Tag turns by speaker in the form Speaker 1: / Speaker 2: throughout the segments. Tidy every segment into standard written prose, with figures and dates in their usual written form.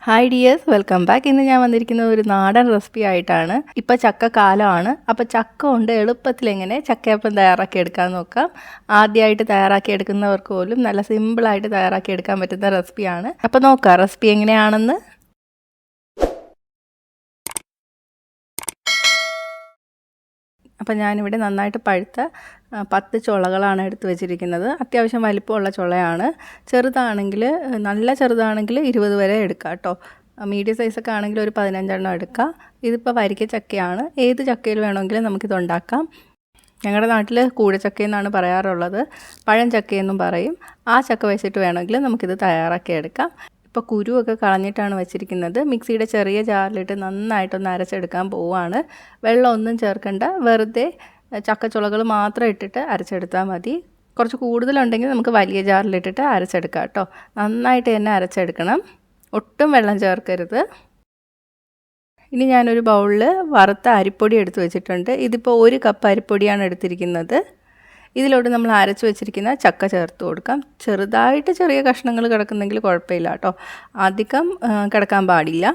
Speaker 1: Hi dears, welcome back. ഇന്ന് ഞാൻ വന്നിരിക്കുന്നത് ഒരു നാടൻ റെസിപ്പി ആയിട്ടാണ്. ഇപ്പോൾ ചക്ക കാലമാണ്. അപ്പോൾ ചക്ക കൊണ്ട് എളുപ്പത്തിൽ എങ്ങനെ ചക്കയപ്പം തയ്യാറാക്കി എടുക്കാൻ നോക്കാം. ആദ്യമായിട്ട് തയ്യാറാക്കി എടുക്കുന്നവർക്ക് പോലും നല്ല സിമ്പിളായിട്ട് തയ്യാറാക്കി എടുക്കാൻ പറ്റുന്ന റെസിപ്പിയാണ്. അപ്പോൾ നോക്കാം റെസിപ്പി എങ്ങനെയാണെന്ന്. അപ്പോൾ ഞാനിവിടെ നന്നായിട്ട് പഴുത്ത 10 ചുളകളാണ് എടുത്ത് വെച്ചിരിക്കുന്നത്. അത്യാവശ്യം വലിപ്പമുള്ള ചുളയാണ്. ചെറുതാണെങ്കിൽ നല്ല ചെറുതാണെങ്കിൽ 20 വരെ എടുക്കാം കേട്ടോ. മീഡിയം സൈസൊക്കെ ആണെങ്കിൽ ഒരു 15 എടുക്കാം. ഇതിപ്പോൾ വരിക്ക ചക്കയാണ്. ഏത് ചക്കയിൽ വേണമെങ്കിലും നമുക്കിത് ഉണ്ടാക്കാം. ഞങ്ങളുടെ നാട്ടിൽ കൂഴച്ചക്കയെന്നാണ് പറയാറുള്ളത്. പഴം ചക്കയെന്നും പറയും. ആ ചക്ക വെച്ചിട്ട് വേണമെങ്കിൽ നമുക്കിത് തയ്യാറാക്കി എടുക്കാം. ഇപ്പോൾ കുരുവൊക്കെ കളഞ്ഞിട്ടാണ് വെച്ചിരിക്കുന്നത്. മിക്സിയുടെ ചെറിയ ജാറിലിട്ട് നന്നായിട്ടൊന്ന് അരച്ചെടുക്കാൻ പോവുകയാണ്. വെള്ളമൊന്നും ചേർക്കണ്ട, വെറുതെ ചക്കച്ചുളകൾ മാത്രം ഇട്ടിട്ട് അരച്ചെടുത്താൽ മതി. കുറച്ച് കൂടുതലുണ്ടെങ്കിൽ നമുക്ക് വലിയ ജാറിലിട്ടിട്ട് അരച്ചെടുക്കാം കേട്ടോ. നന്നായിട്ട് തന്നെ അരച്ചെടുക്കണം, ഒട്ടും വെള്ളം ചേർക്കരുത്. ഇനി ഞാനൊരു ബൗളിൽ വറുത്ത അരിപ്പൊടി എടുത്ത് വെച്ചിട്ടുണ്ട്. ഇതിപ്പോൾ 1 കപ്പ് അരിപ്പൊടിയാണ് എടുത്തിരിക്കുന്നത്. ഇതിലോട്ട് നമ്മൾ അരച്ച് വെച്ചിരിക്കുന്ന ചക്ക ചേർത്ത് കൊടുക്കാം. ചെറുതായിട്ട് ചെറിയ കഷ്ണങ്ങൾ കിടക്കുന്നെങ്കിൽ കുഴപ്പമില്ല കേട്ടോ, അധികം കിടക്കാൻ പാടില്ല.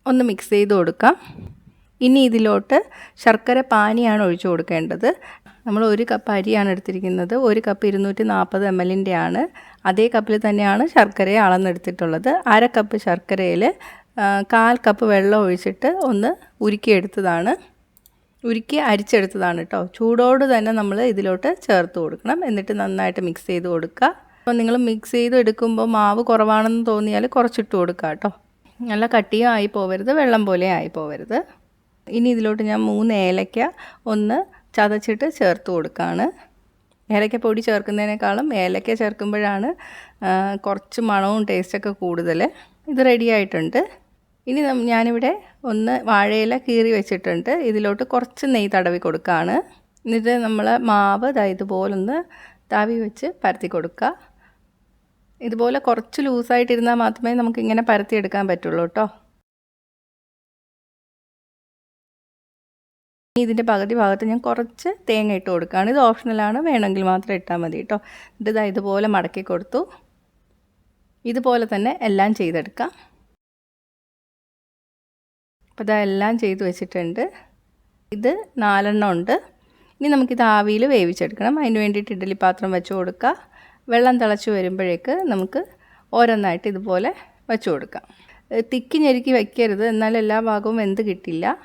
Speaker 1: ഒന്ന് മിക്സ് ചെയ്ത് കൊടുക്കാം. ഇനി ഇതിലോട്ട് ശർക്കര പാനിയാണ് ഒഴിച്ചു കൊടുക്കേണ്ടത്. നമ്മൾ 1 കപ്പ് അരിയാണ് എടുത്തിരിക്കുന്നത്. 1 കപ്പ് 240 ml ആണ്. അതേ കപ്പിൽ തന്നെയാണ് ശർക്കരയെ അളന്നെടുത്തിട്ടുള്ളത്. 1/2 കപ്പ് ശർക്കരയിൽ 1/4 കപ്പ് വെള്ളം ഒഴിച്ചിട്ട് ഒന്ന് ഉരുക്കി അരിച്ചെടുത്തതാണ് കേട്ടോ. ചൂടോട് തന്നെ നമ്മൾ ഇതിലോട്ട് ചേർത്ത് കൊടുക്കണം. എന്നിട്ട് നന്നായിട്ട് മിക്സ് ചെയ്ത് കൊടുക്കുക. അപ്പോൾ നിങ്ങൾ മിക്സ് ചെയ്ത് എടുക്കുമ്പോൾ മാവ് കുറവാണെന്ന് തോന്നിയാൽ കുറച്ചിട്ട് കൊടുക്കുക കേട്ടോ. നല്ല കട്ടിയും ആയി പോവരുത്, വെള്ളം പോലെ ആയി പോവരുത്. ഇനി ഇതിലോട്ട് ഞാൻ 3 ഏലക്ക ഒന്ന് ചതച്ചിട്ട് ചേർത്ത് കൊടുക്കുകയാണ്. ഏലക്ക പൊടി ചേർക്കുന്നതിനേക്കാളും ഏലക്ക ചേർക്കുമ്പോഴാണ് കുറച്ച് മണവും ടേസ്റ്റൊക്കെ കൂടുതൽ. ഇത് റെഡി ആയിട്ടുണ്ട്. ഇനി ഞാനിവിടെ ഒന്ന് വാഴയില കീറി വെച്ചിട്ടുണ്ട്. ഇതിലോട്ട് കുറച്ച് നെയ്യ് തടവി കൊടുക്കുകയാണ്. എന്നിട്ട് നമ്മൾ മാവ് ഇതുപോലൊന്ന് തവി വെച്ച് പരത്തി കൊടുക്കുക. ഇതുപോലെ കുറച്ച് ലൂസായിട്ടിരുന്നാൽ മാത്രമേ നമുക്കിങ്ങനെ പരത്തിയെടുക്കാൻ പറ്റുള്ളൂ കേട്ടോ. ഇതിൻ്റെ പകുതി ഭാഗത്ത് ഞാൻ കുറച്ച് തേങ്ങ ഇട്ട് കൊടുക്കുകയാണ്. ഇത് ഓപ്ഷണലാണ്, വേണമെങ്കിൽ മാത്രം ഇട്ടാൽ മതി കേട്ടോ. എന്നിട്ട് ഇതുപോലെ മടക്കി കൊടുത്തു. ഇതുപോലെ തന്നെ എല്ലാം ചെയ്തെടുക്കാം. അപ്പോൾ എല്ലാം ചെയ്ത് വെച്ചിട്ടുണ്ട്. ഇത് 4 ഉണ്ട്. ഇനി നമുക്കിത് ആവിയിൽ വേവിച്ചെടുക്കണം. അതിന് വേണ്ടിയിട്ട് ഇഡ്ഡലി പാത്രം വെച്ച് കൊടുക്കുക. വെള്ളം തിളച്ച് വരുമ്പോഴേക്ക് നമുക്ക് ഓരോന്നായിട്ട് ഇതുപോലെ വെച്ച് കൊടുക്കാം. തിക്കി ഞെരുക്കി വയ്ക്കരുത്, എന്നാൽ എല്ലാ ഭാഗവും വെന്ത് കിട്ടില്ല.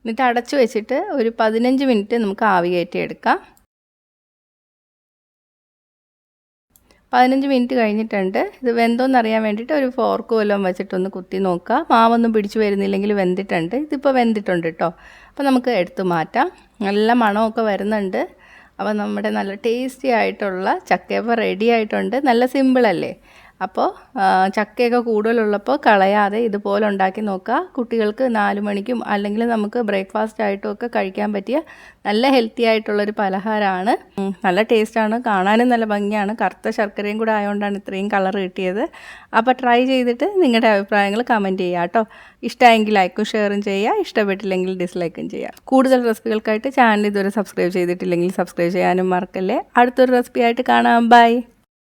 Speaker 1: എന്നിട്ട് അടച്ചു വെച്ചിട്ട് ഒരു 15 മിനിറ്റ് നമുക്ക് ആവി കയറ്റിയെടുക്കാം. 15 മിനിറ്റ് കഴിഞ്ഞിട്ടുണ്ട്. ഇത് വെന്തോന്നറിയാൻ വേണ്ടിയിട്ട് ഒരു ഫോർക്ക് വല്ലതും വെച്ചിട്ടൊന്ന് കുത്തി നോക്കുക. മാവൊന്നും പിടിച്ചു വരുന്നില്ലെങ്കിൽ വെന്തിട്ടുണ്ട്. ഇതിപ്പോൾ വെന്തിട്ടുണ്ട് കേട്ടോ. അപ്പോൾ നമുക്ക് എടുത്തു മാറ്റാം. നല്ല മണമൊക്കെ വരുന്നുണ്ട്. അപ്പോൾ നമ്മുടെ നല്ല ടേസ്റ്റി ആയിട്ടുള്ള ചക്കയപ്പം റെഡി ആയിട്ടുണ്ട്. നല്ല സിമ്പിളല്ലേ? അപ്പോൾ ചക്കയൊക്കെ കൂടുതലുള്ളപ്പോൾ കളയാതെ ഇതുപോലെ ഉണ്ടാക്കി നോക്കുക. കുട്ടികൾക്ക് 4 മണിക്കും അല്ലെങ്കിൽ നമുക്ക് ബ്രേക്ക്ഫാസ്റ്റ് ആയിട്ടും ഒക്കെ കഴിക്കാൻ പറ്റിയ നല്ല ഹെൽത്തി ആയിട്ടുള്ളൊരു പലഹാരമാണ്. നല്ല ടേസ്റ്റാണ്, കാണാനും നല്ല ഭംഗിയാണ്. കറുത്ത ശർക്കരയും കൂടെ ആയതുകൊണ്ടാണ് ഇത്രയും കളർ കിട്ടിയത്. അപ്പോൾ ട്രൈ ചെയ്തിട്ട് നിങ്ങളുടെ അഭിപ്രായങ്ങൾ കമൻറ്റ് ചെയ്യുക കേട്ടോ. ഇഷ്ടമായെങ്കിൽ ലൈക്കും ഷെയറും ചെയ്യുക, ഇഷ്ടപ്പെട്ടില്ലെങ്കിൽ ഡിസ്ലൈക്കും ചെയ്യുക. കൂടുതൽ റെസിപ്പികൾക്കായിട്ട് ചാനൽ ഇതുവരെ സബ്സ്ക്രൈബ് ചെയ്തിട്ടില്ലെങ്കിൽ സബ്സ്ക്രൈബ് ചെയ്യാനും മറക്കല്ലേ. അടുത്തൊരു റെസിപ്പി ആയിട്ട് കാണാം. ബൈ.